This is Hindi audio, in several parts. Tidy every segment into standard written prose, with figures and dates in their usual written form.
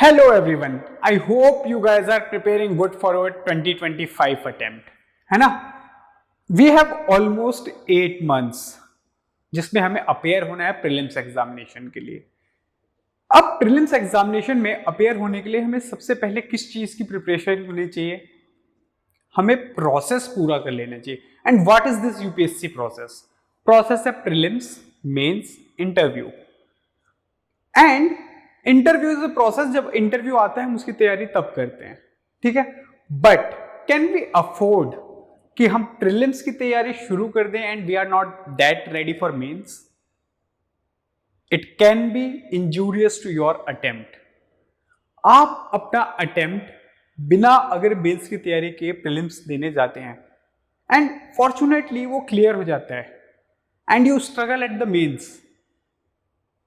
Hello everyone. I hope you guys are preparing good for our 2025 attempt. है ना? We have almost 8 months जिसमें हमें अपेयर होना है प्रीलिम्स एग्जामिनेशन के लिए. अब प्रीलिम्स एग्जामिनेशन में अपेयर होने के लिए हमें सबसे पहले किस चीज की प्रिपरेशन होनी चाहिए? हमें प्रोसेस पूरा कर लेना चाहिए. And what is this UPSC process? Process है prelims, mains, interview. And interview is a process. जब इंटरव्यू आता है हम उसकी तैयारी तब करते हैं, ठीक है. बट कैन वी अफोर्ड कि हम प्रीलिम्स की तैयारी शुरू कर दें and we are not that ready for mains? It can be injurious to your attempt. आप अपना अटेम्प्ट बिना अगर मेंस की तैयारी किए प्रीलिम्स देने जाते हैं एंड फॉर्चुनेटली वो क्लियर हो जाता है and you struggle at the mains.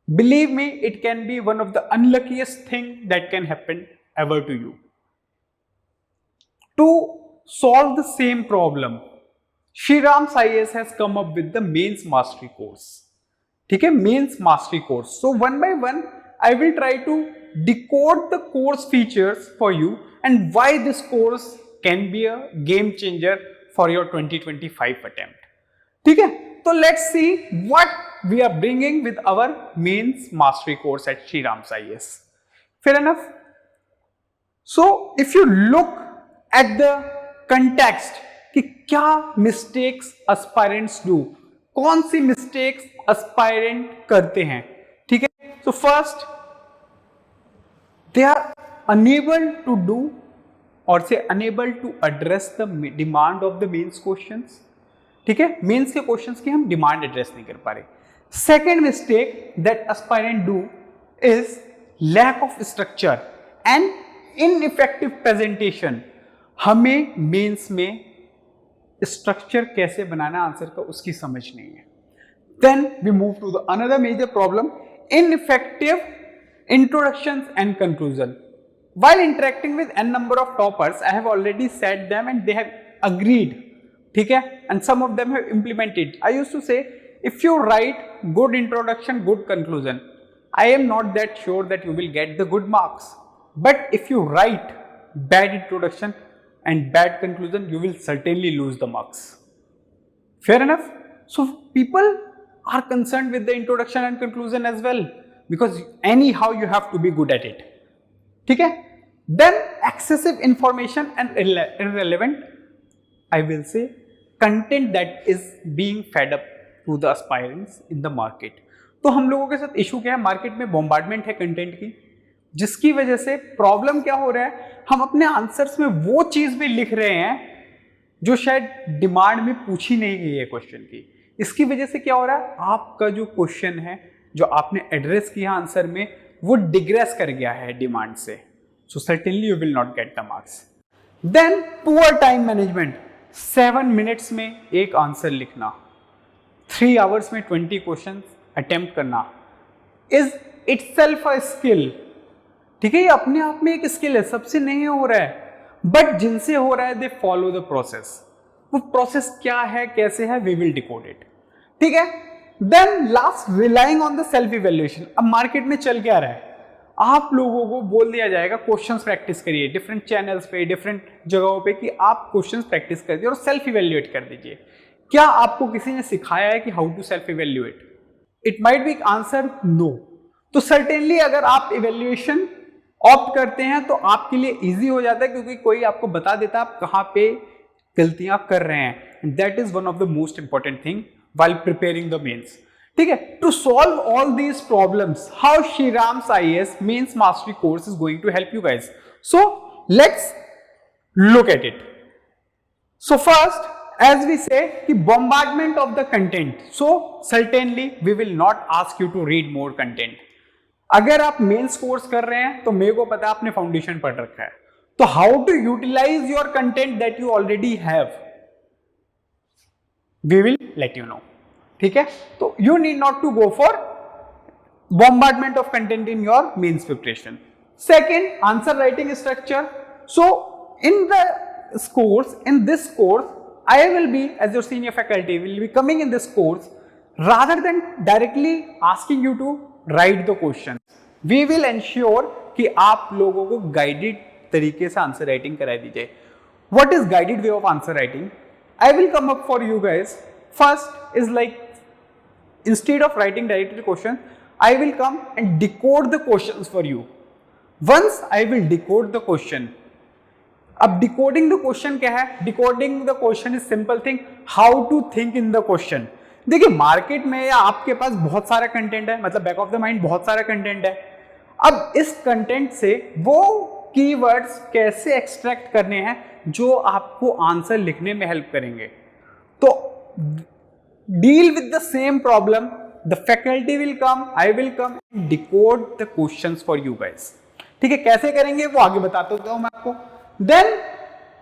Believe me, it can be one of the unluckiest thing that can happen ever to you. To solve the same problem, Shriram's IAS has come up with the Mains Mastery course. ठीक है, Mains Mastery course. So one by one, I will try to decode the course features for you and why this course can be a game changer for your 2025 attempt. ठीक है, तो let's see what we are bringing with our Mains Mastery course at Shriram's IAS. Fair enough? So if you look at the context कि क्या mistakes aspirants do, कौन सी mistakes aspirant करते हैं, ठीक है. So first, they are unable to do or say unable to address the demand of the mains questions. ठीक है, मेंस के क्वेश्चंस की हम डिमांड एड्रेस नहीं कर पा रहे. Second mistake that aspirant do is lack of structure and ineffective presentation. हमें मेंस में स्ट्रक्चर कैसे बनाना आंसर का उसकी समझ नहीं है. Then we move to the another major problem, ineffective introductions and conclusion. While interacting with n number of toppers, I have already said them and they have agreed. ठीक है, and some of them have implemented. I used to say, if you write good introduction, good conclusion, I am not that sure that you will get the good marks. But if you write bad introduction and bad conclusion, you will certainly lose the marks. Fair enough? So people are concerned with the introduction and conclusion as well, because anyhow you have to be good at it. ठीक है? Then excessive information and irrelevant, I will say, content that is being fed up to the aspirants in the market. तो हम लोगों के साथ इशू क्या है? मार्केट में बॉम्बार्डमेंट है कंटेंट की, जिसकी वजह से प्रॉब्लम क्या हो रहा है, हम अपने आंसर्स में वो चीज भी लिख रहे हैं जो शायद डिमांड में पूछी नहीं गई है क्वेश्चन की. इसकी वजह से क्या हो रहा है, आपका जो क्वेश्चन है जो आपने एड्रेस किया आंसर में वो डिग्रेस कर गया है डिमांड से. So certainly you will not get the marks. Then poor time management. 7 minutes में एक आंसर लिखना, 3 आवर्स में 20 क्वेश्चन अटेम्प्ट करना इज इटसेल्फ अ स्किल. ठीक है, ये अपने आप में एक स्किल है, सबसे नहीं हो रहा है, बट जिनसे हो रहा है दे फॉलो द प्रोसेस. वो प्रोसेस क्या है, कैसे है, वी विल डिकोड इट. ठीक है. Then last, relying on the self evaluation. अब मार्केट में चल क्या रहा है, आप लोगों को बोल दिया जाएगा क्वेश्चंस प्रैक्टिस करिए डिफरेंट चैनल्स पे, डिफरेंट जगहों पे, कि आप क्वेश्चंस प्रैक्टिस कर दीजिए और सेल्फ इवेल्युएट कर दीजिए. क्या आपको किसी ने सिखाया है कि how to self evaluate? It might be answer no. तो सर्टेनली अगर आप इवेल्युएशन ऑप्ट करते हैं तो आपके लिए इजी हो जाता है, क्योंकि कोई आपको बता देता है आप कहाँ पे गलतियां कर रहे हैं. That is one of the most important thing while preparing the mains. ठीक है, to solve all these problems, how Shriram's IAS Mains Mastery course is going to help you guys. So let's look at it. So first, as we say, कि bombardment of the content. So certainly we will not ask you to read more content. अगर आप मेंस कोर्स कर रहे हैं तो मेरे को पता है आपने फाउंडेशन पढ़ रखा है, तो how to utilize your content that you already have, we will let you know. ठीक है, तो you need not to go for bombardment of content in your mains preparation. Second, answer writing structure. So in this course, I will be, as your senior faculty, will be coming in this course rather than directly asking you to write the question. We will ensure कि आप लोगों को गाइडेड तरीके से आंसर राइटिंग करा दीजिए। What is guided way of answer writing? I will come up for you guys. First is like, instead of writing directly question, I will come and decode the questions for you. Once I will decode the question, अब decoding the question क्या है? Decoding the question is simple thing, how to think in the question. देखिए मार्केट में या आपके पास बहुत सारा कंटेंट है, मतलब बैक ऑफ द माइंड बहुत सारा कंटेंट है। अब इस कंटेंट से वो कीवर्ड्स कैसे एक्सट्रैक्ट करने हैं जो आपको आंसर लिखने में हेल्प करेंगे। तो deal with the same problem, the faculty will come, I will come and decode the questions for you guys। ठीक है, कैसे करेंगे वो आगे बताता हूं मैं आपको। Then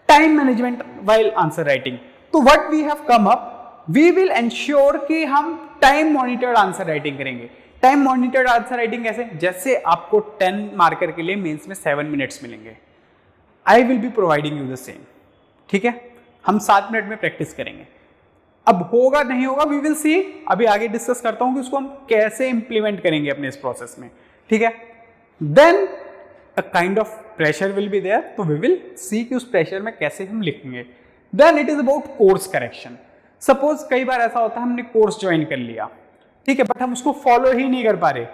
time management while answer writing, तो what we have come up, we will ensure कि हम time monitored answer writing करेंगे। time monitored answer writing कैसे? जैसे आपको 10 मार्कर के लिए मेंस में 7 मिनट्स मिलेंगे, I will be providing you the same। ठीक है, हम 7 मिनट में प्रैक्टिस करेंगे। अब होगा नहीं होगा वी विल सी, अभी आगे डिस्कस करता हूं कि उसको हम कैसे इंप्लीमेंट करेंगे अपने इस प्रोसेस में। ठीक है, then a kind of pressure will be there, तो वी विल सी कि उस प्रेशर में कैसे हम लिखेंगे। Then it is about course correction. Suppose कई बार ऐसा होता है हमने कोर्स ज्वाइन कर लिया, ठीक है, बट हम उसको फॉलो ही नहीं कर पा रहे।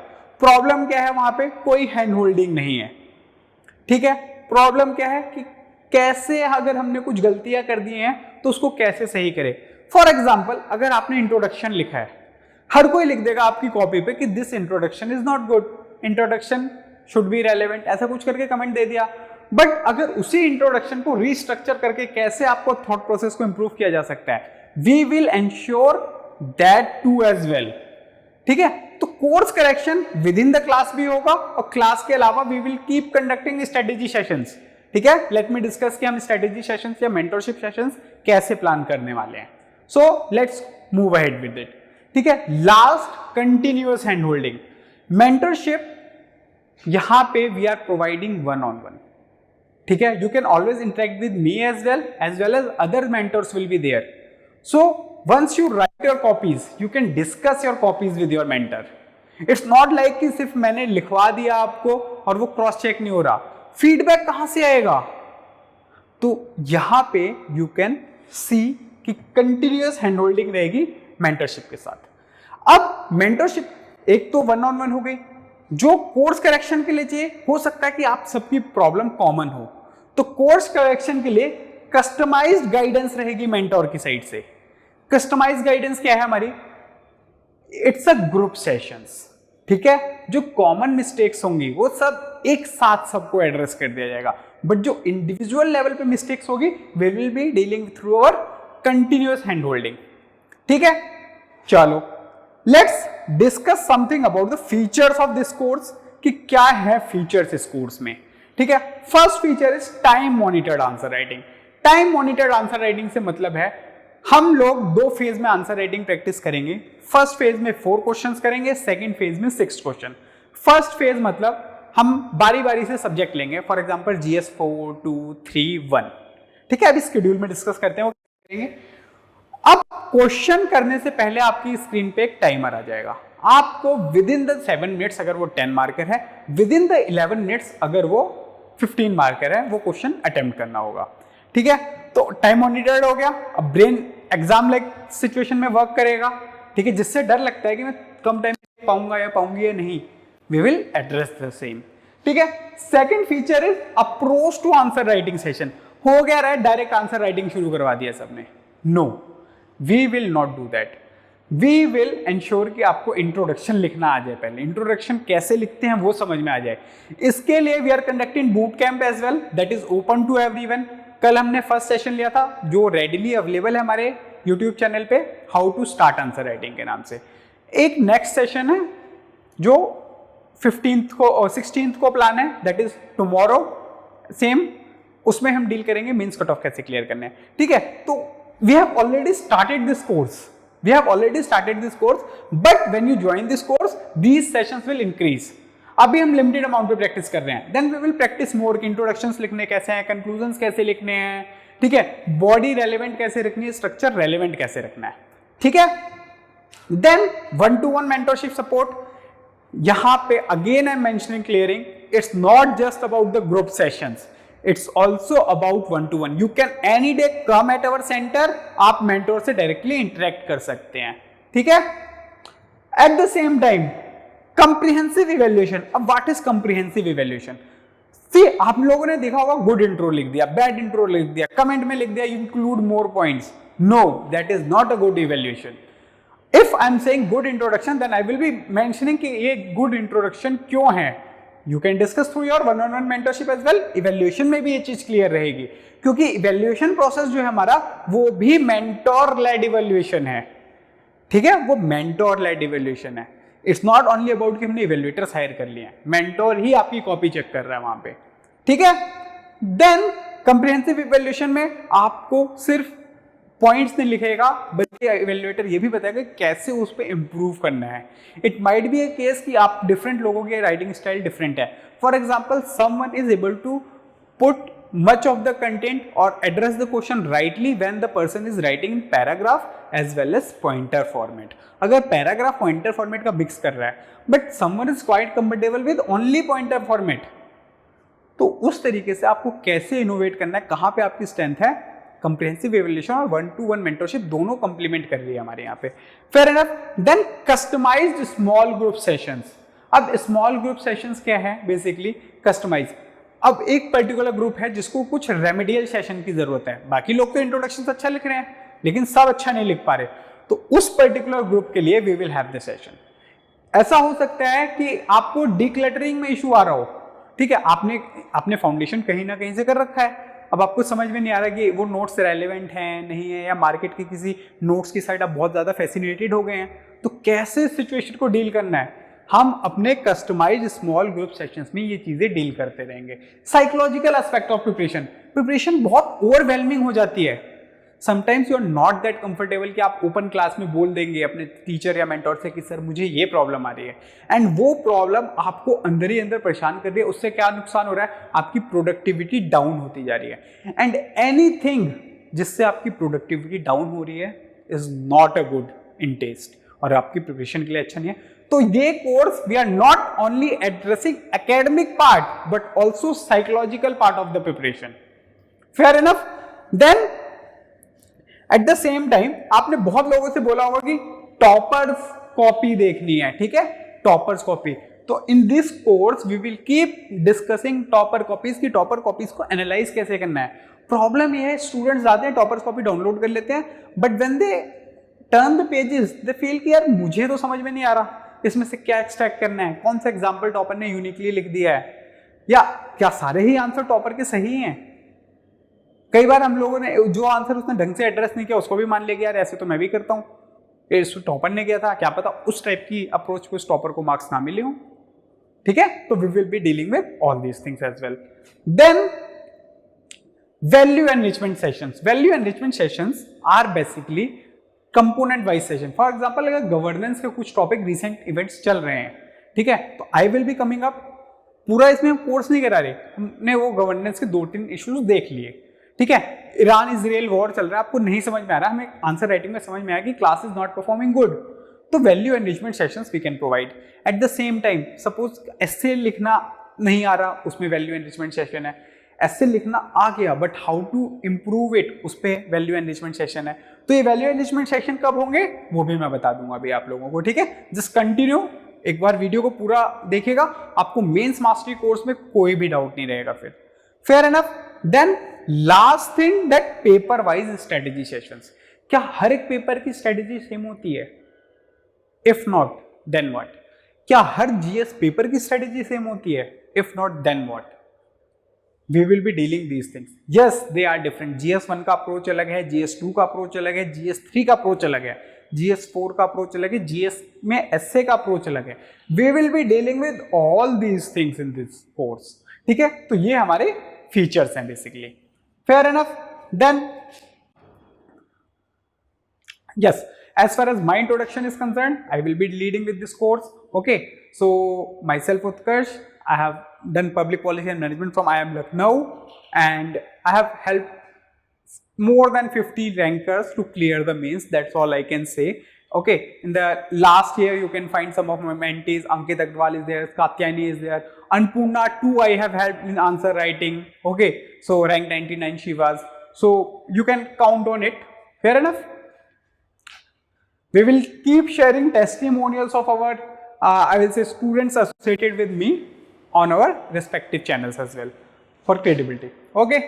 प्रॉब्लम क्या है? वहां पे कोई हैंड होल्डिंग नहीं है। ठीक है, प्रॉब्लम क्या है कि कैसे अगर हमने कुछ गलतियां कर दी हैं तो उसको कैसे सही करें। फॉर एग्जाम्पल, अगर आपने इंट्रोडक्शन लिखा है, हर कोई लिख देगा आपकी कॉपी पे कि this introduction is not good, introduction should be relevant, ऐसा कुछ करके कमेंट दे दिया। बट अगर उसी इंट्रोडक्शन को रीस्ट्रक्चर करके कैसे आपको थॉट प्रोसेस को इंप्रूव किया जा सकता है, we will ensure that to as well. ठीक है, तो course correction within the class भी होगा और क्लास के अलावा we will keep conducting strategy sessions. ठीक है, लेट मी डिस्कस कि हम स्ट्रेटेजी सेशंस या मेंटरशिप सेशंस कैसे प्लान करने वाले हैं। So let's move ahead with it। ठीक है, last continuous hand holding mentorship, यहां पे we are providing one on one. ठीक है, you can always interact with me as well as other mentors will be there. So once you write your copies, you can discuss your copies with your mentor. It's not like कि सिर्फ मैंने लिखवा दिया आपको और वो क्रॉस चेक नहीं हो रहा, फीडबैक कहां से आएगा? तो यहां पे यू कैन सी कि कंटिन्यूअस हैंड होल्डिंग रहेगी मेंटरशिप के साथ। अब मेंटरशिप एक तो वन ऑन वन हो गई, जो कोर्स करेक्शन के लिए चाहिए, हो सकता है कि आप सबकी प्रॉब्लम कॉमन हो, तो कोर्स करेक्शन के लिए कस्टमाइज्ड गाइडेंस रहेगी मेंटर की साइड से। कस्टमाइज्ड गाइडेंस क्या है हमारी? It's a group sessions. ठीक है, जो कॉमन मिस्टेक्स होंगी वो सब एक साथ सबको एड्रेस कर दिया जाएगा, बट जो इंडिविजुअल लेवल पे मिस्टेक्स होगी we will be dealing through our continuous hand holding. ठीक है, चलो let's discuss something about the features of this course, कि क्या है फीचर्स इस कोर्स में। ठीक है, first feature is time monitored answer writing. Time monitored answer writing से मतलब है हम लोग 2 फेज में आंसर राइटिंग प्रैक्टिस करेंगे। फर्स्ट फेज में 4 क्वेश्चंस करेंगे, सेकंड फेज में 6 क्वेश्चन। फर्स्ट फेज मतलब हम बारी बारी से सब्जेक्ट लेंगे, फॉर एग्जांपल GS 4, 2, 3, 1। ठीक है, अभी शेड्यूल में डिस्कस करते हैं। अब क्वेश्चन करने से पहले आपकी स्क्रीन पे एक टाइमर आ जाएगा। आपको विद इन द 7 मिनट्स अगर वो 10 मार्कर है, विद इन द 11 मिनट्स अगर वो 15 मार्कर है, वो क्वेश्चन अटेम्प्ट करना होगा। ठीक है, तो टाइम मॉनिटर्ड हो गया। अब ब्रेन एग्जाम लाइक सिचुएशन में वर्क करेगा। ठीक है, जिससे डर लगता है कि मैं कम टाइम पाऊंगा या पाऊंगी या नहीं, we will address the same. ठीक है, second feature is approach to answer writing session. हो गया रहा है, डायरेक्ट आंसर राइटिंग शुरू करवा दिया सबने, no, we will not do that. We will ensure कि आपको इंट्रोडक्शन लिखना आ जाए, पहले इंट्रोडक्शन कैसे लिखते हैं वो समझ में आ जाए। इसके लिए we are conducting boot camp as well, that is open to everyone. कल हमने फर्स्ट सेशन लिया था जो रेडिली अवेलेबल है हमारे यूट्यूब चैनल पे, how to start answer writing के नाम से। एक नेक्स्ट सेशन है जो 15th को और 16th को प्लान है, दैट इज टुमारो, सेम, उसमें हम डील करेंगे मींस कट ऑफ कैसे क्लियर करने हैं। ठीक है, तो we have already started this course, but when you join this course these sessions will increase. अभी हम लिमिटेड अमाउंट पे प्रैक्टिस कर रहे हैं, then we will practice more कि इंट्रोडक्शंस लिखने कैसे हैं, कंक्लूजन्स कैसे लिखने हैं। ठीक है, बॉडी रेलेवेंट कैसे रखनी है, स्ट्रक्चर रेलेवेंट कैसे रखना है। ठीक है, देन 1-to-1 मेंटरशिप सपोर्ट। यहां पे again I am mentioning clearing it's not just about the group sessions, it's also about one to one. You can any day come at our center, आप mentor से directly interact कर सकते हैं, ठीक है. At the same time, comprehensive evaluation. अब what is comprehensive evaluation? See, आप लोगों ने देखा होगा गुड इंट्रो लिख दिया, बैड इंट्रो लिख दिया, कमेंट में लिख दिया include more points. No, that is not a good evaluation. If I am saying good introduction, then I will be mentioning कि ये गुड इंट्रोडक्शन क्यों है. You can discuss through your one on one mentorship as well. Evaluation में भी ये चीज क्लियर रहेगी, क्योंकि इवेल्युएशन प्रोसेस जो है हमारा, वो भी मेंटोर लेड इवेल्युएशन है, ठीक है. वो मेंटोर लेड इवेल्युएशन है. इट्स नॉट ओनली अबाउट कि हमने इवेल्युएटर्स हायर कर लिए हैं, मेंटोर ही आपकी कॉपी चेक कर रहा है वहां पे, ठीक है. देन कंप्रिहेंसिव इवेल्युएशन में आपको सिर्फ पॉइंट्स नहीं लिखेगा, बल्कि इवेल्युएटर ये भी बताएगा कैसे उस पर इंप्रूव करना है. It might be a case कि आप डिफरेंट लोगों के राइटिंग स्टाइल डिफरेंट है. For example, someone is able to put much of the content or address the question rightly when the person is writing in paragraph as well as pointer format. अगर paragraph pointer format का mix कर रहा है, but someone is quite comfortable with only pointer format, तो उस तरीके से आपको कैसे innovate करना है, कहाँ पे आपकी strength है. comprehensive evaluation और one to one mentorship दोनों complement कर रही है हमारे यहाँ पे. Fair enough. Then customized small group sessions. अब small group sessions क्या है? Basically customized. अब एक पर्टिकुलर ग्रुप है जिसको कुछ रेमेडियल सेशन की जरूरत है. बाकी लोग तो इंट्रोडक्शन अच्छा लिख रहे हैं, लेकिन सब अच्छा नहीं लिख पा रहे, तो उस पर्टिकुलर ग्रुप के लिए we will have the session. ऐसा हो सकता है कि आपको डिक्लटरिंग में इशू आ रहा हो, ठीक है. आपने फाउंडेशन कहीं ना कहीं से कर रखा है, अब आपको समझ में नहीं आ रहा कि वो नोट्स रेलेवेंट हैं नहीं है, या मार्केट के किसी नोट्स की साइड आप बहुत ज्यादा फैसिनेटेड हो गए हैं, तो कैसे सिचुएशन को डील करना है. हम अपने कस्टमाइज्ड स्मॉल ग्रुप सेशंस में ये चीजें डील करते रहेंगे. साइकोलॉजिकल एस्पेक्ट ऑफ प्रिपरेशन बहुत ओवरवेलमिंग हो जाती है. Sometimes you are not that comfortable कि आप ओपन क्लास में बोल देंगे अपने टीचर या मेंटोर से कि सर मुझे ये प्रॉब्लम आ रही है, एंड वो प्रॉब्लम आपको अंदर ही अंदर परेशान कर रही है. उससे क्या नुकसान हो रहा है, आपकी प्रोडक्टिविटी डाउन होती जा रही है. एंड एनीथिंग जिससे आपकी प्रोडक्टिविटी डाउन हो रही है is not a good in test, और आपकी प्रिपरेशन के लिए अच्छा नहीं है. तो ये course we are not only addressing academic part but also psychological part of the preparation. Fair enough. Then at the same time आपने बहुत लोगों से बोला होगा कि टॉपर्स कॉपी देखनी है, ठीक है, टॉपर्स कॉपी. तो in this course we will keep discussing topper copies की टॉपर कॉपीज को एनालाइज कैसे करना है. प्रॉब्लम ये है, स्टूडेंट्स आते हैं टॉपर्स कॉपी डाउनलोड कर लेते हैं, but when they turn the pages they feel कि यार मुझे तो समझ में नहीं आ रहा इसमें से क्या एक्सट्रैक्ट करना है, कौन सा एग्जाम्पल टॉपर ने यूनिकली लिख दिया है, या क्या सारे ही आंसर टॉपर के सही हैं. कई बार हम लोगों ने जो आंसर उसने ढंग से एड्रेस नहीं किया उसको भी मान लिया कि यार ऐसे तो मैं भी करता हूँ, टॉपर ने किया था, क्या पता उस टाइप की अप्रोच को टॉपर को मार्क्स ना मिले हो, ठीक है. तो we will be dealing with all these things as well. Then value enrichment sessions. Value enrichment sessions are basically component wise session. For example, अगर गवर्नेंस के कुछ टॉपिक रिसेंट इवेंट्स चल रहे हैं, ठीक है, तो I will be coming up. पूरा इसमें हम कोर्स नहीं करा रहे, हमने वो गवर्नेंस के 2-3 इश्यूज देख लिए, ठीक है. ईरान इजराइल वॉर चल रहा है, आपको नहीं समझ में आ रहा, हमें आंसर राइटिंग में समझ में आया कि class is not performing good, तो value enrichment sessions we can provide. At the same time suppose essay लिखना नहीं आ रहा, उसमें वैल्यू एनरिचमेंट सेशन है. ऐसे लिखना आ गया but how to improve it, उस पे वैल्यू एनरिचमेंट सेशन है. तो ये वैल्यू एनरिचमेंट सेशन कब होंगे वो भी मैं बता दूंगा अभी आप लोगों को, ठीक है. जस्ट कंटिन्यू, एक बार वीडियो को पूरा देखिएगा, आपको मेंस मास्टरी कोर्स में कोई भी डाउट नहीं रहेगा फिर. Fair enough. Then last thing, that paper wise strategy sessions. क्या हर एक पेपर की स्ट्रेटेजी सेम होती है? If not then what. क्या हर जीएस पेपर की स्ट्रेटेजी सेम होती है? If not then what. We will be dealing these things. Yes, they are different. GS1 का अप्रोच अलग है, GS2 का अप्रोच अलग है, GS3 का अप्रोच अलग है, GS4 का अप्रोच अलग है, GS में एसए का अप्रोच अलग है. We will be dealing with all these things in this course. ठीक है, तो ये हमारे फीचर्स हैं basically. Fair enough. Then yes, as far as my introduction is concerned, I will be leading with this course. Okay, so myself Utkarsh, I have done public policy and management from IIM Lucknow, and I have helped more than 50 rankers to clear the mains. That's all I can say. Okay, in the last year you can find some of my mentees. Ankit Agrawal is there, Katyani is there, Anpurna too I have helped in answer writing. Okay, so rank 99 she was, so you can count on it. Fair enough. We will keep sharing testimonials of our I will say students associated with me on our respective channels as well for credibility. Okay,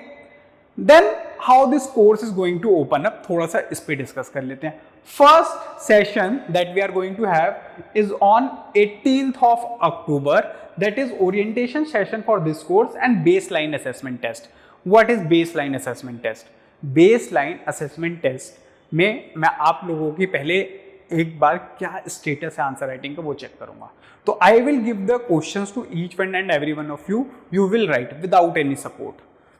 then how this course is going to open up, थोड़ा सा इस पे डिस्कस कर लेते हैं. First session that we are going to have is on 18th of October. That is orientation session for this course and baseline assessment test. What is baseline assessment test? Baseline assessment test में मैं आप लोगों की पहले एक बार क्या स्टेटस है आंसर राइटिंग का वो चेक करूंगा. तो I will give the questions to each one and every one of you. You will write without any support.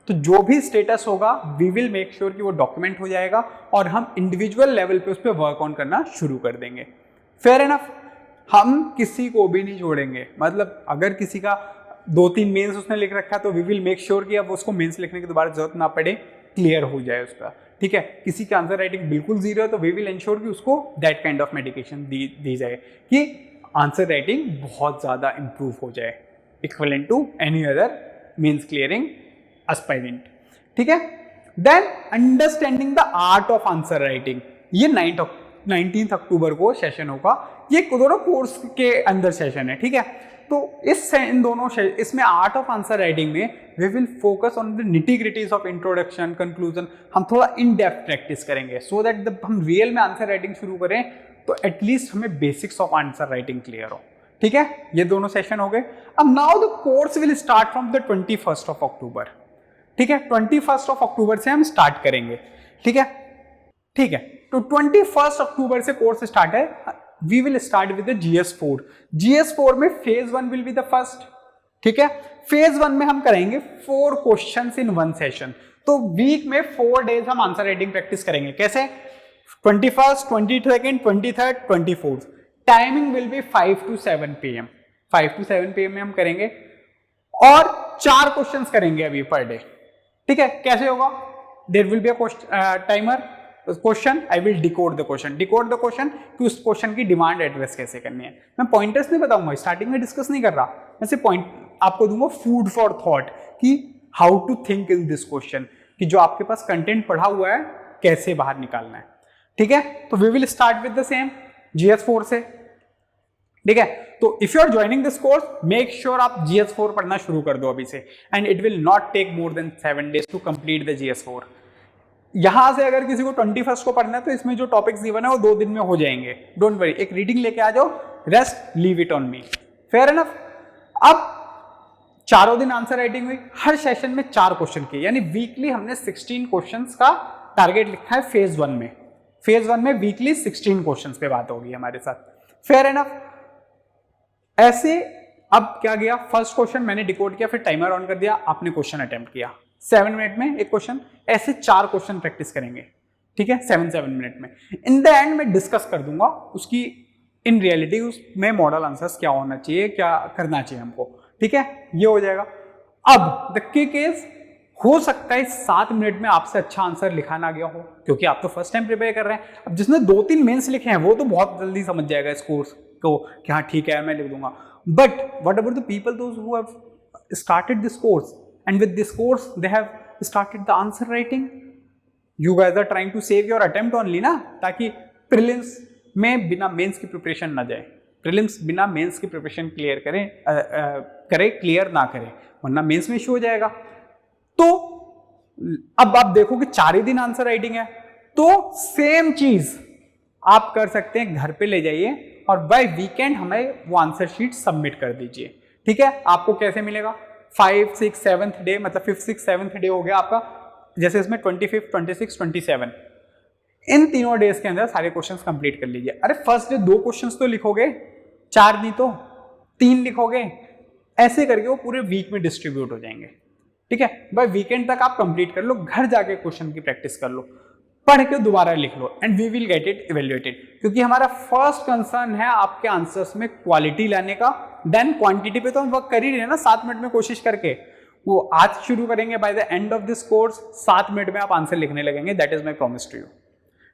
तो जो भी स्टेटस होगा वी विल मेक श्योर कि वो डॉक्यूमेंट हो जाएगा और हम इंडिविजुअल लेवल पे उस पर वर्क ऑन करना शुरू कर देंगे. Fair enough. हम किसी को भी नहीं जोड़ेंगे. मतलब अगर किसी का 2-3 मेंस उसने लिख रखा है तो वी विल मेक श्योर कि अब उसको मेंस लिखने की दोबारा जरूरत ना पड़े, क्लियर हो जाए उसका. ठीक है. किसी का आंसर राइटिंग बिल्कुल जीरो है तो वी विल इंश्योर कि उसको दैट काइंड ऑफ मेडिकेशन दी जाए कि आंसर राइटिंग बहुत ज्यादा इंप्रूव हो जाए, equivalent to any other mains clearing aspirant. ठीक है. Then understanding the art of answer writing. ये 19 अक्टूबर को सेशन होगा. ये दोनों कोर्स के अंदर सेशन है. ठीक है. तो इन दोनों इसमें आर्ट ऑफ आंसर राइटिंग में we will focus on the nitty gritties of introduction, conclusion. हम थोड़ा इन डेप्थ प्रैक्टिस करेंगे सो दैट जब हम रियल में आंसर राइटिंग शुरू करें तो एटलीस्ट हमें basics of answer writing clear हो. ठीक है. ये दोनों सेशन हो गए. अब now the course will start from the 21st of October. ठीक है. 21st of October से हम स्टार्ट करेंगे. ठीक है. ठीक है. तो 21st October से कोर्स स्टार्ट है. We will start with the GS4. GS4 में phase 1 will be the first. ठीक है. फेज 1 में हम करेंगे 4 क्वेश्चंस इन 1 सेशन. तो वीक में 4 डेज हम आंसर राइटिंग प्रैक्टिस करेंगे. कैसे? 21st, 22nd, 23rd, 24th. Timing will be 5 to 7 PM. 5 to 7 PM में हम करेंगे और 4 क्वेश्चंस करेंगे अभी पर डे. ठीक है. कैसे होगा? There will be a timer question. I will decode the question. Decode the question कि उस क्वेश्चन की डिमांड एड्रेस कैसे करनी है. मैं पॉइंटर्स नहीं बताऊंगा, स्टार्टिंग में डिस्कस नहीं कर रहा. मैं सिर्फ पॉइंट आपको दूंगा, फूड फॉर थॉट कि how to think in this question, कि जो आपके पास कंटेंट पढ़ा हुआ है कैसे बाहर निकालना है. ठीक है. तो we will start with the same GS4 से. ठीक है. तो if you are joining this course make sure आप GS4 पढ़ना शुरू कर दो अभी से. And it will not take more than 7 days to complete the GS4. यहां से अगर किसी को 21st को पढ़ना है तो इसमें जो टॉपिक्स गिवन है वो 2 दिन में हो जाएंगे. Don't worry. एक रीडिंग लेके आ जाओ, rest leave it on me. Fair enough. अब चारों दिन आंसर राइटिंग हुई. हर सेशन में 4 क्वेश्चन किए, यानी वीकली हमने 16 क्वेश्चंस का टारगेट लिखा है फेज 1 में. फेज 1 में वीकली 16 क्वेश्चंस पे बात होगी हमारे साथ. Fair enough. ऐसे अब क्या गया, फर्स्ट क्वेश्चन मैंने डिकोड किया, फिर टाइमर ऑन कर दिया, आपने क्वेश्चन अटेम्प्ट किया. 7 मिनट में एक क्वेश्चन. ऐसे 4 क्वेश्चन प्रैक्टिस करेंगे. ठीक है. 7 मिनट में. इन द एंड मैं डिस्कस कर दूंगा उसकी इन रियलिटी उसमें मॉडल आंसर्स क्या होना चाहिए, क्या करना चाहिए हमको. ठीक है. ये हो जाएगा. अब द किक इज, हो सकता है 7 मिनट में आपसे अच्छा आंसर लिखा ना गया हो क्योंकि आप तो फर्स्ट टाइम प्रिपेयर कर रहे हैं. अब जिसने 2-3 मेंस लिखे हैं वो तो बहुत जल्दी समझ जाएगा इस कोर्स को कि हाँ ठीक है मैं लिख दूंगा. But what about the people those who have started this course and with this course they have started the answer writing. You guys are trying to save your attempt only ना, ताकि प्रीलिम्स में बिना मेंस की प्रिपरेशन ना जाए. प्रीलिम्स बिना मेंस की प्रिपरेशन क्लियर करे क्लियर ना करे, वरना मेंस में इशू हो जाएगा. तो अब आप देखो कि 4 ही दिन आंसर राइटिंग है, तो सेम चीज आप कर सकते हैं, घर पे ले जाइए और बाय वीकेंड हमें वो आंसर शीट सबमिट कर दीजिए. ठीक है. आपको कैसे मिलेगा? 5, 6, 7th डे, मतलब 5th, 6th, 7th डे हो गया आपका. जैसे इसमें 25, 26, 27, इन तीनों डेज के अंदर सारे क्वेश्चंस कंप्लीट कर लीजिए. अरे फर्स्ट डे 2 क्वेश्चंस तो लिखोगे, 4 नहीं तो 3 लिखोगे. ऐसे करके वो पूरे वीक में डिस्ट्रीब्यूट हो जाएंगे. ठीक है. बाय वीकेंड तक आप कंप्लीट कर लो, घर जाके क्वेश्चन की प्रैक्टिस कर लो, पढ़ के दोबारा लिख लो, and we will get it evaluated. क्योंकि हमारा फर्स्ट कंसर्न है आपके आंसर्स में क्वालिटी लाने का. देन क्वांटिटी पे तो हम वर्क कर ही रहे हैं ना 7 मिनट में कोशिश करके. वो आज शुरू करेंगे, by the end of this course 7 minute में आप आंसर लिखने लगेंगे. That is my promise to you.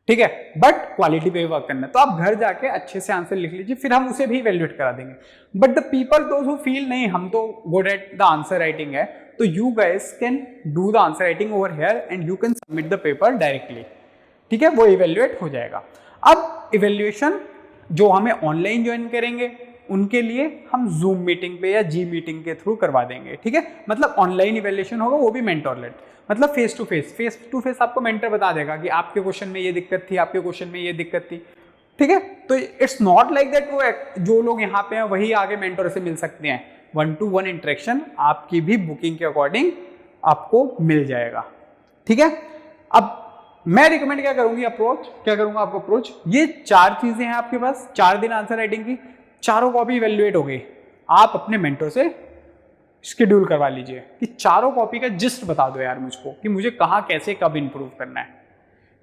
ठीक है, बट क्वालिटी पे वर्क करना है। तो आप घर जाके अच्छे से आंसर लिख लीजिए, फिर हम उसे भी इवेल्युएट करा देंगे। But the people those who feel नहीं हम तो good at the answer writing है, तो you guys can do the answer writing over here and you can submit the paper directly. ठीक है, वो इवेल्युएट हो जाएगा। अब इवेल्युएशन जो हमें ऑनलाइन ज्वाइन करेंगे उनके लिए हम जूम मीटिंग पे या जी मीटिंग के थ्रू करवा देंगे। ठीक है, मतलब ऑनलाइन इवेल्युएशन होगा, वो भी मेंटर लेड, मतलब फेस टू फेस आपको मेंटर बता देगा कि आपके क्वेश्चन में ये दिक्कत थी, आपके क्वेश्चन में ये दिक्कत थी। ठीक है, तो इट्स नॉट लाइक दैट वो जो लोग यहाँ पे हैं वही आगे मेंटर से मिल सकते हैं। 1-to-1 इंटरेक्शन आपकी भी बुकिंग के अकॉर्डिंग आपको मिल जाएगा। ठीक है, अब मैं रिकमेंड क्या करूंगा आपको अप्रोच, ये 4 चीजें हैं आपके पास, 4 दिन आंसर राइटिंग की, चारों कॉपी इवेल्युएट हो गई। आप अपने मेंटर से शेड्यूल करवा लीजिए कि चारों कॉपी का जिस्ट बता दो यार मुझको कि मुझे कहाँ कैसे कब इंप्रूव करना है।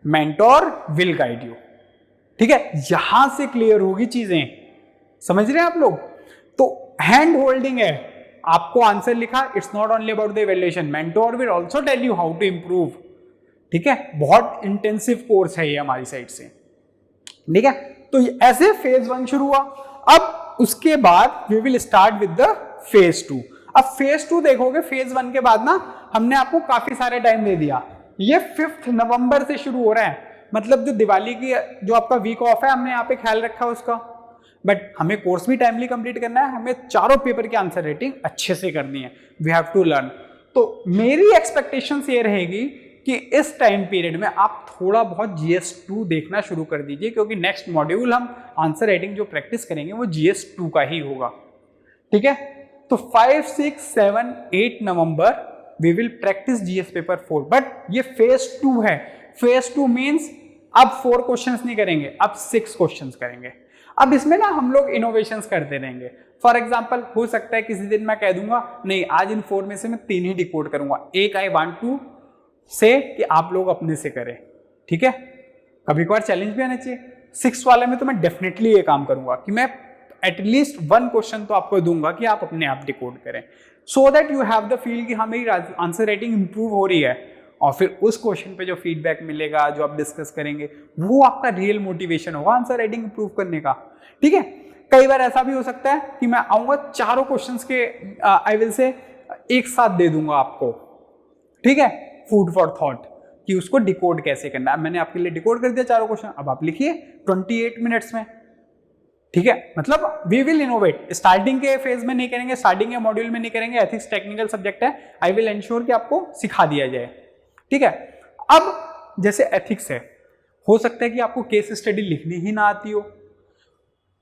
Mentor will guide you. ठीक है, यहां से क्लियर होगी चीजें, समझ रहे हैं आप लोग। तो हैंड होल्डिंग है, आपको आंसर लिखा, it's not only about the evaluation, mentor will also tell you how to improve. ठीक है, बहुत इंटेंसिव कोर्स है ये हमारी साइड से। ठीक है, तो ऐसे फेज 1 शुरू हुआ। अब उसके बाद we will start with the phase 2। अब फेज 2 देखोगे, फेज 1 के बाद ना हमने आपको काफी सारे टाइम दे दिया। ये 5 नवंबर से शुरू हो रहा है, मतलब जो दिवाली की जो आपका वीक ऑफ है हमने यहाँ पे ख्याल रखा है उसका। बट हमें कोर्स भी टाइमली कंप्लीट करना है, हमें चारों पेपर की आंसर राइटिंग अच्छे से करनी है, वी हैव टू लर्न। तो मेरी एक्सपेक्टेशंस ये रहेगी कि इस टाइम पीरियड में आप थोड़ा बहुत GS2 देखना शुरू कर दीजिए, क्योंकि नेक्स्ट मॉड्यूल हम आंसर राइटिंग जो प्रैक्टिस करेंगे वो GS2 का ही होगा। ठीक है, तो 5, 6, 7, 8 नवंबर we will practice GS paper 4। But ये फेज 2 है। फेज 2 मीन्स अब 4 क्वेश्चंस नहीं करेंगे, अब 6 क्वेश्चंस करेंगे। अब इसमें ना हम लोग इनोवेशंस करते रहेंगे। फॉर एग्जाम्पल, हो सकता है किसी दिन मैं कह दूंगा नहीं आज इन 4 में से मैं 3 ही डिकोड करूंगा, एक आई वांट टू से कि आप लोग अपने से करें। ठीक है, कभी कभार चैलेंज भी आना चाहिए। 6 वाले में तो मैं डेफिनेटली ये काम करूंगा कि मैं एटलीस्ट 1 क्वेश्चन तो आपको दूंगा कि आप अपने आप डिकोड करें, so that you have the feel कि हाँ मेरी आंसर राइटिंग इंप्रूव हो रही है। और फिर उस क्वेश्चन पे जो फीडबैक मिलेगा, जो आप डिस्कस करेंगे, वो आपका रियल मोटिवेशन होगा आंसर राइटिंग इंप्रूव करने का। ठीक है, कई बार ऐसा भी हो सकता है कि मैं आऊंगा चारों क्वेश्चंस के आई विल से एक साथ दे दूंगा आपको। ठीक है, फूड फॉर थॉट कि उसको डिकोड कैसे करना है। मैंने आपके लिए डिकोड कर दिया चारों क्वेश्चन, अब आप लिखिए 28 मिनट्स में। ठीक है, मतलब वी विल इनोवेट। स्टार्टिंग के फेज में नहीं करेंगे, स्टार्टिंग के मॉड्यूल में नहीं करेंगे, एथिक्स टेक्निकल सब्जेक्ट है, आई विल एंश्योर कि आपको सिखा दिया जाए। ठीक है, अब जैसे एथिक्स है, हो सकता है कि आपको केस स्टडी लिखनी ही ना आती हो,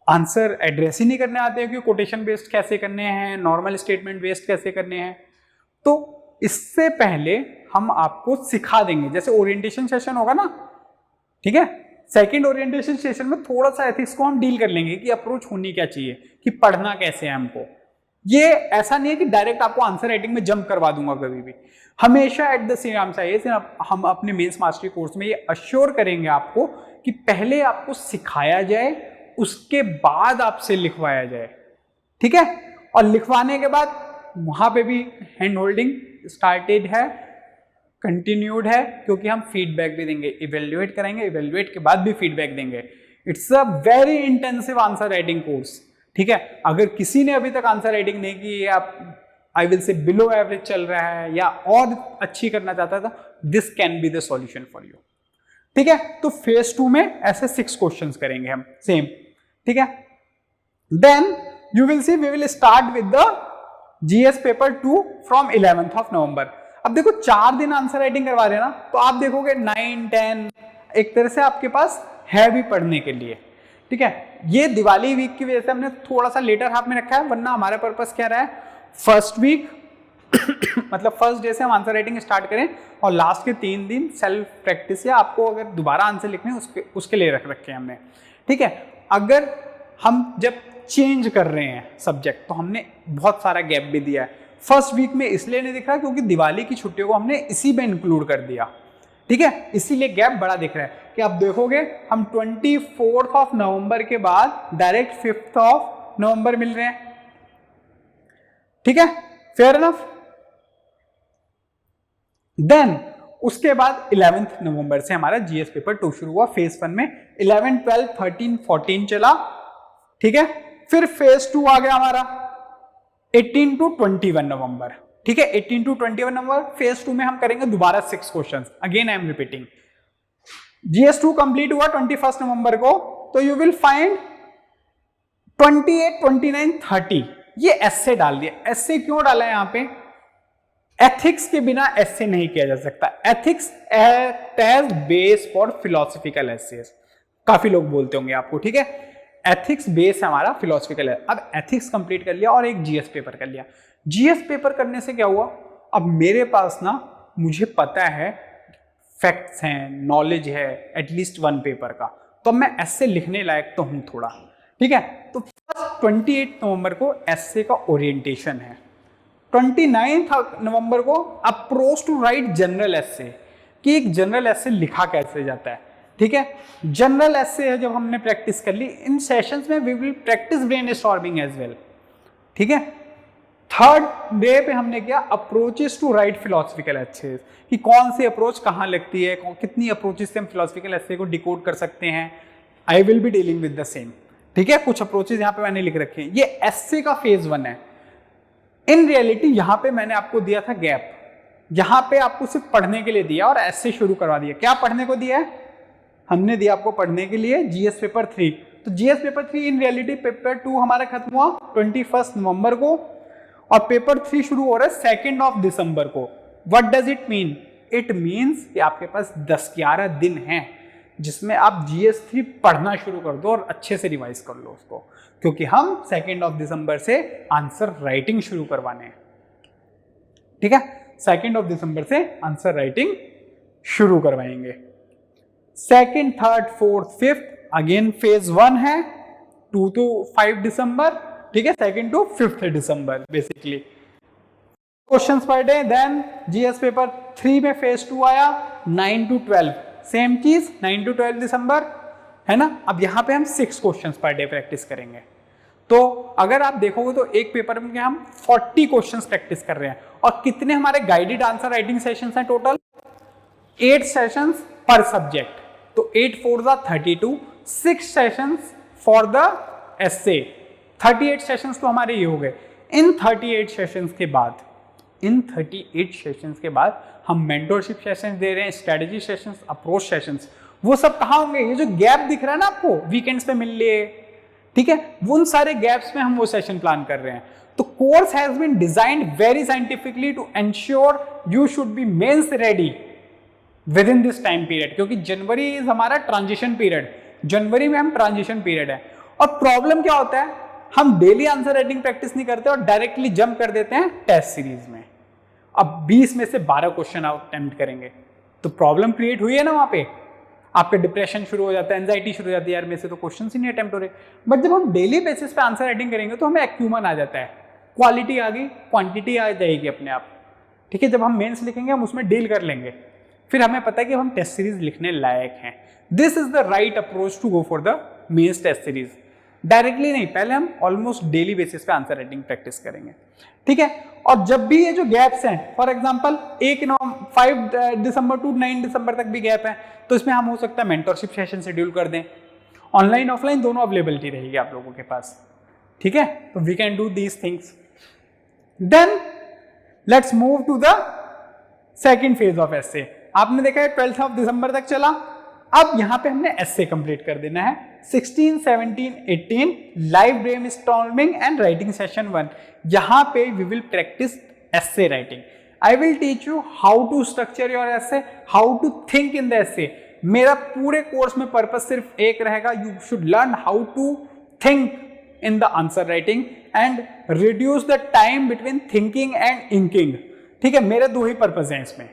आंसर एड्रेस ही नहीं करने आते हो कि कोटेशन बेस्ड कैसे करने हैं, नॉर्मल स्टेटमेंट बेस्ड कैसे करने हैं। तो इससे पहले हम आपको सिखा देंगे। जैसे ओरिएंटेशन सेशन होगा ना, ठीक है, सेकंड ओरिएंटेशन सेशन में थोड़ा सा एथिक्स को हम डील कर लेंगे कि अप्रोच होनी क्या चाहिए, कि पढ़ना कैसे है हमको। ये ऐसा नहीं है कि डायरेक्ट आपको आंसर राइटिंग में जंप करवा दूंगा कभी भी। हमेशा एट द सेम हम अपने मेंस मास्टरी कोर्स में ये अश्योर करेंगे आपको कि पहले आपको सिखाया जाए, उसके बाद आपसे लिखवाया जाए। ठीक है, और लिखवाने के बाद वहां पे भी हैंड होल्डिंग स्टार्टेड है, कंटिन्यूड है, क्योंकि हम फीडबैक भी देंगे, इवेल्युएट करेंगे, इवेल्युएट के बाद भी फीडबैक देंगे। It's a very intensive answer writing course. ठीक है, अगर किसी ने अभी तक आंसर राइटिंग नहीं की है, आप आई विल से बिलो एवरेज चल रहा है या और अच्छी करना चाहता था, this can be the solution for you. ठीक है, तो फेज 2 में ऐसे 6 क्वेश्चंस करेंगे हम सेम। ठीक है, then you will see we will start with the GS paper 2 from 11th of November. अब देखो 4 दिन आंसर राइटिंग करवा रहे हैं ना, तो आप देखोगे 9, 10 एक तरह से आपके पास है भी पढ़ने के लिए। ठीक है, ये दिवाली वीक की वजह से हमने थोड़ा सा लेटर हाफ में रखा है, वरना हमारा पर्पस क्या रहा है, फर्स्ट वीक मतलब फर्स्ट डे से हम आंसर राइटिंग स्टार्ट करें और लास्ट के 3 दिन सेल्फ प्रैक्टिस या आपको अगर दोबारा आंसर लिखने उसके लिए रख रखे हैं हमने। ठीक है, अगर हम जब चेंज कर रहे हैं सब्जेक्ट तो हमने बहुत सारा गैप भी दिया है। फर्स्ट वीक में इसलिए नहीं दिख रहा क्योंकि दिवाली की छुट्टियों को हमने इसी में इंक्लूड कर दिया। ठीक है, इसीलिए गैप बड़ा दिख रहा है कि आप देखोगे हम 24 ऑफ नवंबर के बाद डायरेक्ट 5 ऑफ नवंबर मिल रहे हैं। ठीक है, फेयर इनफ। देन उसके बाद 11 नवंबर से हमारा जीएस पेपर 2 शुरू हुआ फेज 1 में। 11, 12, 13, 14 चला, ठीक है। फिर फेज 2 आ गया हमारा 18 टू 21 नवंबर, ठीक है। 18 टू 21 नवंबर फेज 2 में हम करेंगे दोबारा 6 questions. Again I am repeating, GS 2 complete हुआ 21 नवंबर को, तो यू विल फाइंड 28, 29, 30 ये एस्से डाल दिया। एस्से क्यों डाला है यहां पे? एथिक्स के बिना एस्से नहीं किया जा सकता। Ethics act as base for philosophical essays, काफी लोग बोलते होंगे आपको, ठीक है। एथिक्स बेस है हमारा फिलोसफिकल है। अब एथिक्स कंप्लीट कर लिया और एक जीएस पेपर कर लिया। जीएस पेपर करने से क्या हुआ, अब मेरे पास ना, मुझे पता है फैक्ट्स हैं, नॉलेज है एटलीस्ट 1 पेपर का, तो मैं एस्से लिखने लायक तो हूं थोड़ा, ठीक है। तो फर्स्ट 28 नवंबर को एस्से का ओरिएंटेशन है। 29 नवंबर को अप्रोच टू राइट जनरल एस्से, कि एक जनरल एस्से लिखा कैसे जाता है, ठीक है। जनरल एस्से है, जब हमने प्रैक्टिस कर ली इन सेशंस में, we will practice brainstorming as well, ठीक है। थर्ड डे पे हमने किया approaches to write philosophical essay, कि कौन सी अप्रोच कहाँ लगती है, कितनी अप्रोचेस से हम फिलोसफिकल एस्से को डिकोड कर सकते हैं। आई will be dealing with the same, ठीक है। कुछ अप्रोचेस यहाँ पे मैंने लिख रखे हैं। ये एस्से का फेज 1 है। इन रियलिटी यहाँ पे मैंने आपको दिया था गैप, यहाँ पे आपको सिर्फ पढ़ने के लिए दिया और एस्से शुरू करवा दिया। क्या पढ़ने को दिया है? हमने दिया आपको पढ़ने के लिए जीएस पेपर 3। तो GS paper 3 in reality paper 2 हमारा खत्म हुआ 21 नवंबर को, और पेपर 3 शुरू हो रहा है 2 दिसंबर को। What does it mean? It means कि आपके पास 10-11 दिन हैं जिसमें आप जीएस 3 पढ़ना शुरू कर दो और अच्छे से रिवाइज कर लो उसको, क्योंकि हम 2 दिसंबर से आंसर राइटिंग शुरू करवाने हैं, ठीक है। 2 दिसंबर से आंसर राइटिंग शुरू करवाएंगे। 2nd, 3rd, 4th, 5th again phase 1 है 2 to 5 दिसंबर, ठीक है। 2nd to 5th December basically questions per day. Then GS paper 3 में फेज 2 आया 9 to 12, सेम चीज 9 to 12 दिसंबर, है ना। अब यहां पे हम 6 क्वेश्चंस पर डे प्रैक्टिस करेंगे। तो अगर आप देखोगे तो एक पेपर में हम 40 क्वेश्चंस प्रैक्टिस कर रहे हैं, और कितने हमारे गाइडेड आंसर राइटिंग सेशंस हैं टोटल? 8 सेशंस पर सब्जेक्ट, तो 8 4 32, 6 sessions for the essay, 38 sessions तो हमारे ये हो गए। इन 38 सेशंस के बाद हम मेंटरशिप सेशंस दे रहे हैं, स्ट्रेटजी सेशंस, अप्रोच सेशंस। वो सब कहाँ होंगे? ये जो गैप दिख रहा है ना आपको, वीकेंड्स पे मिल लिए, ठीक है, उन सारे गैप्स में हम वो सेशन प्लान कर रहे हैं। तो course has been designed very scientifically to ensure you should be mains ready within this time period, क्योंकि जनवरी इज हमारा ट्रांजिशन पीरियड, जनवरी में हम ट्रांजिशन पीरियड है। और प्रॉब्लम क्या होता है, हम डेली आंसर राइटिंग प्रैक्टिस नहीं करते और डायरेक्टली जंप कर देते हैं टेस्ट सीरीज में। अब 20 में से 12 क्वेश्चन अटेम्प्ट करेंगे, तो प्रॉब्लम क्रिएट हुई है ना वहां पे, आपका डिप्रेशन शुरू हो जाता है, एंजाइटी शुरू हो जाती है, यार मेरे से तो क्वेश्चन ही नहीं अटेम्प्ट हो रहे। बट जब हम डेली बेसिस पे आंसर राइटिंग करेंगे तो हमें एक्यूमन आ जाता है, क्वालिटी आ गई, क्वांटिटी आ जाएगी अपने आप, ठीक है। जब हम मेंस लिखेंगे हम उसमें डील कर लेंगे, फिर हमें पता है कि हम टेस्ट सीरीज लिखने लायक हैं। This is the right approach to go for the mains test series. Directly नहीं, पहले हम ऑलमोस्ट डेली बेसिस पे आंसर राइटिंग प्रैक्टिस करेंगे, ठीक है। और जब भी ये जो गैप्स हैं, फॉर एग्जांपल 5 दिसंबर टू 9 दिसंबर तक भी गैप है, तो इसमें हम हो सकता है मेंटरशिप सेशन शेड्यूल कर दें, ऑनलाइन ऑफलाइन दोनों अवेलेबिलिटी रहेगी आप लोगों के पास, ठीक है। तो we can do these things. Then let's move to the second phase of essay. आपने देखा है 12 दिसंबर तक चला। अब यहां पे हमने एस्से कंप्लीट कर देना है। 16, 17, 18 live brainstorming and writing session 1। यहां पे we will practise essay writing. I will teach you how to structure your essay, how to think in the essay. मेरा पूरे कोर्स में पर्पस सिर्फ एक रहेगा, you should learn how to think in the answer writing and reduce the time between thinking and inking, ठीक है। मेरे 2 ही पर्पस हैं इसमें,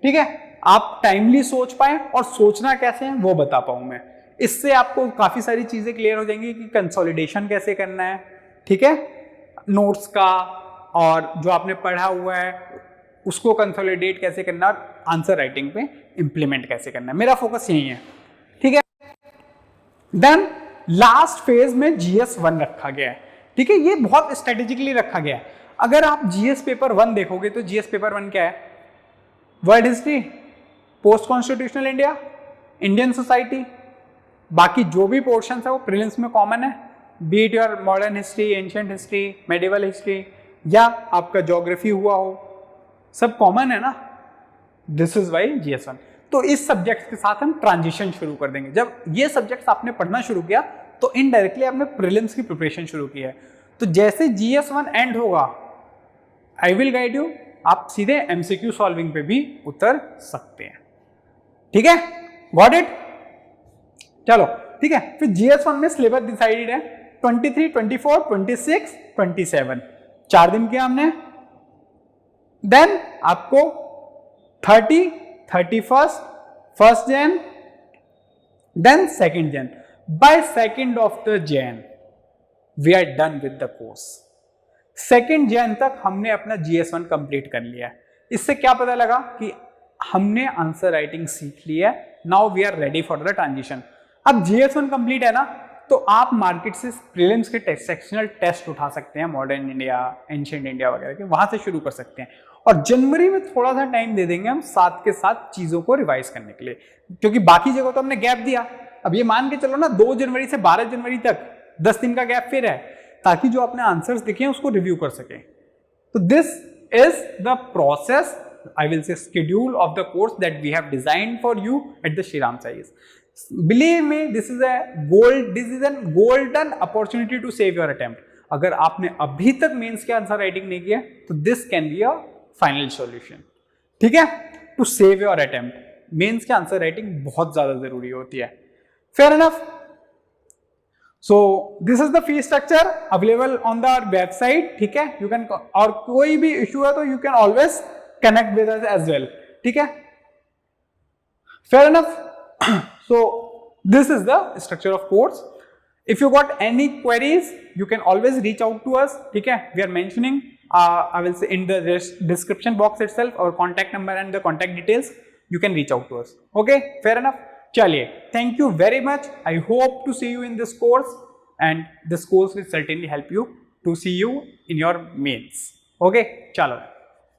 ठीक है। आप टाइमली सोच पाए और सोचना कैसे है वो बता पाऊं मैं। इससे आपको काफी सारी चीजें क्लियर हो जाएंगी कि कंसोलिडेशन कैसे करना है, ठीक है, नोट्स का, और जो आपने पढ़ा हुआ है उसको कंसोलिडेट कैसे करना और आंसर राइटिंग पे इंप्लीमेंट कैसे करना है। मेरा फोकस यही है, ठीक है। देन लास्ट फेज में जीएस 1 रखा गया है, ठीक है। ये बहुत स्ट्रेटेजिकली रखा गया है। अगर आप जीएस पेपर 1 देखोगे तो जीएस पेपर 1 क्या है? World history, post constitutional India, Indian society, बाकी जो भी पोर्शन है वो प्रीलिम्स में कॉमन है, be it your modern history, ancient history, medieval history या आपका ज्योग्राफी हुआ हो, सब कॉमन है ना। This is why GS1। तो इस सब्जेक्ट के साथ हम ट्रांजिशन शुरू कर देंगे। जब ये सब्जेक्ट्स आपने पढ़ना शुरू किया तो इनडायरेक्टली आपने प्रीलिम्स की प्रिपरेशन शुरू की है। तो जैसे GS1 एंड होगा, आई विल गाइड यू, आप सीधे MCQ सॉल्विंग पे भी उतर सकते हैं। ठीक है, गॉट इट? चलो ठीक है, फिर GS1 में सिलेबस डिसाइडेड है 23, 24, 26, 27, 4 दिन किया हमने। देन आपको 30, 31st, 1st Jan, then 2nd Jan. By 2nd of the Jan, we are done with the course. 2nd Jan तक हमने अपना GS1 कंप्लीट कर लिया है। इससे क्या पता लगा कि हमने आंसर राइटिंग सीख ली है। Now we are ready for the transition. अब GS1 कंप्लीट है ना, तो आप मार्केट से प्रीलिम्स के सेक्शनल टेस्ट उठा सकते हैं, मॉडर्न इंडिया, एंशिएंट इंडिया वगैरह के, वहां से शुरू कर सकते हैं। और जनवरी में थोड़ा सा टाइम दे देंगे हम साथ के साथ चीजों को रिवाइज करने के लिए, क्योंकि बाकी जगह तो हमने गैप दिया। अब ये मान के चलो ना 2 जनवरी से 12 जनवरी तक 10 दिन का गैप फिर है, ताकि जो अपने आंसर्स दिखे उसको रिव्यू कर सके। तो this is the process, I will say schedule of the course that we have designed for you at the Shriram IAS. Believe me, this is an golden opportunity to save your attempt. अगर आपने अभी तक मेंस के आंसर राइटिंग नहीं किया तो this can be a final solution. ठीक है, to save your attempt. Mains के आंसर राइटिंग बहुत ज्यादा जरूरी होती है। Fair enough. So this is the fee structure available on the website. ठीक है, यू कैन, और कोई भी इश्यू है तो you can always connect with us as well. ठीक है, fair enough. So this is the structure of course. If you got any queries, you can always reach out to us. ठीक है, we are mentioning I will say in the description box itself our contact number and the contact details. You can reach out to us. Okay, fair enough. चलिए, thank you very much. I hope to see you in this course, and this course will certainly help you to see you in your mains. Okay, चलो।